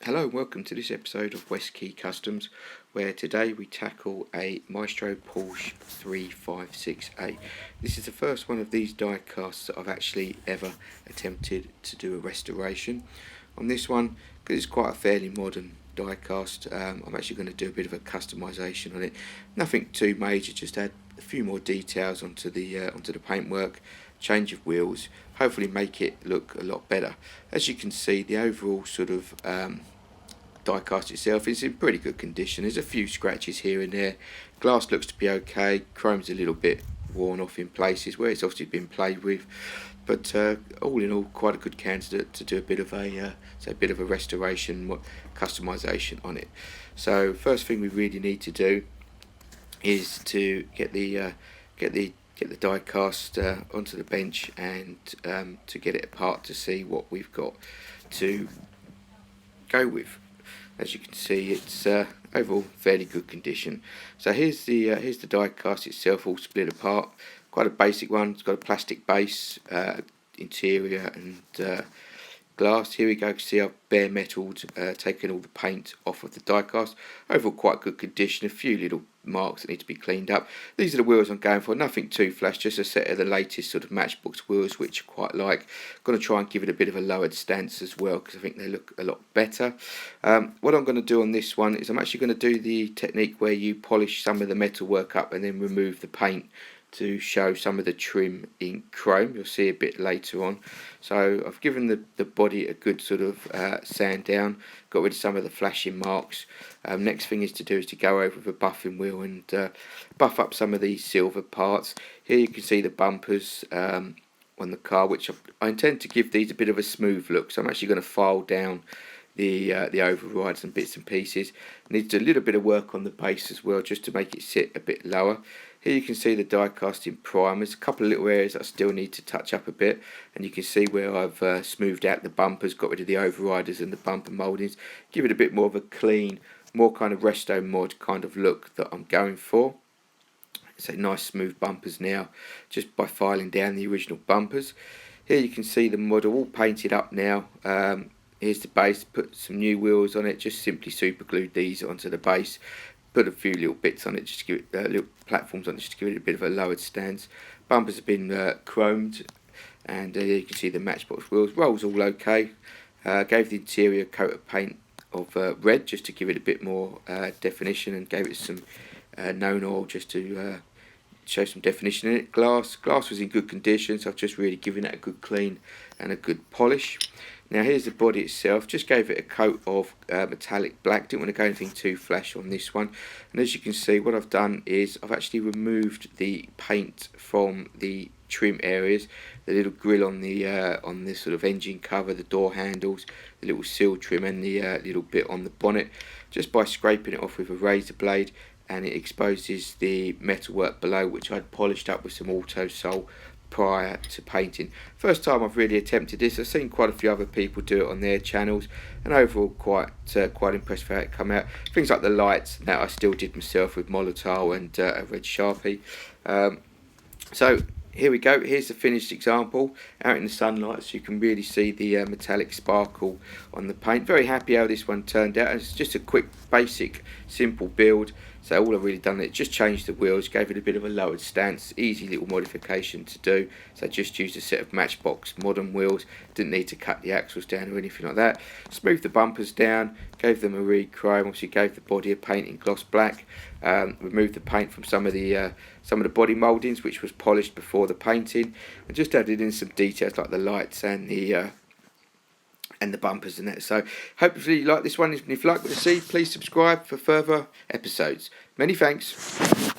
Hello and welcome to this episode of West Key Customs, where today we tackle a Maistoo Porsche 356A. This is the first one of these die casts that I've actually ever attempted to do a restoration. On this one, because it's quite a fairly modern die cast, I'm actually going to do a bit of a customisation on it. Nothing too major, just add a few more details onto the paintwork, change of wheels, hopefully make it look a lot better. As you can see, the overall sort of die cast itself is in pretty good condition. There's a few scratches here and there. Glass looks to be okay. Chrome's a little bit worn off in places where it's obviously been played with, but all in all, quite a good candidate to do a bit of a restoration, customization on it. So first thing we really need to do is to get the die cast onto the bench and to get it apart to see what we've got to go with. As you can see, it's overall fairly good condition. So here's the die cast itself, all split apart. Quite a basic one. It's got a plastic base, interior and glass. Here we go. See, I've bare metalled, taken all the paint off of the die cast. Overall, quite good condition. A few little marks that need to be cleaned up. These are the wheels I'm going for. Nothing too flash, just a set of the latest sort of Matchbox wheels, which I quite like. Going to try and give it a bit of a lowered stance as well, because I think they look a lot better. What I'm going to do on this one is I'm actually going to do the technique where you polish some of the metalwork up and then remove the paint to show some of the trim in chrome. You'll see a bit later on. So I've given the body a good sort of sand down, got rid of some of the flashing marks. Next thing is to do is to go over with a buffing wheel and buff up some of these silver parts. Here you can see the bumpers on the car, which I intend to give these a bit of a smooth look. So I'm actually going to file down the overrides and bits and pieces. Needs a little bit of work on the base as well, just to make it sit a bit lower. Here you can see the die casting primers. A couple of little areas that I still need to touch up a bit, and you can see where I've smoothed out the bumpers, got rid of the overriders and the bumper mouldings, give it a bit more of a clean, more kind of resto mod kind of look that I'm going for. So nice smooth bumpers now, just by filing down the original bumpers. Here you can see the model all painted up now. Here's the base, put some new wheels on it, just simply super glued these onto the base. Put a few little bits on it, just to give it little platforms on it, just to give it a bit of a lowered stance. Bumpers have been chromed, and you can see the Matchbox wheels. Rolls all okay. Gave the interior a coat of paint of red, just to give it a bit more definition, and gave it some known oil just to show some definition in it. Glass was in good condition, so I've just really given it a good clean and a good polish. Now here's the body itself, just gave it a coat of metallic black, didn't want to go anything too flash on this one. And as you can see, what I've done is I've actually removed the paint from the trim areas, the little grill on the sort of engine cover, the door handles, the little seal trim and the little bit on the bonnet, just by scraping it off with a razor blade, and it exposes the metalwork below, which I'd polished up with some auto sol prior to painting. First time I've really attempted this. I've seen quite a few other people do it on their channels, and overall quite impressed with how it come out. Things like the lights that I still did myself with Molotov and a red Sharpie. So here we go. Here's the finished example out in the sunlight, so you can really see the metallic sparkle on the paint. Very happy how this one turned out. It's just a quick, basic, simple build. So all I've really done is just changed the wheels, gave it a bit of a lowered stance, easy little modification to do. So I just used a set of Matchbox modern wheels, didn't need to cut the axles down or anything like that. Smoothed the bumpers down, gave them a re-chrome, obviously gave the body a paint in gloss black. Removed the paint from some of the body mouldings, which was polished before the painting, and just added in some details like the lights and the bumpers and that. So hopefully you like this one. If you'd like to see, please subscribe for further episodes. Many thanks.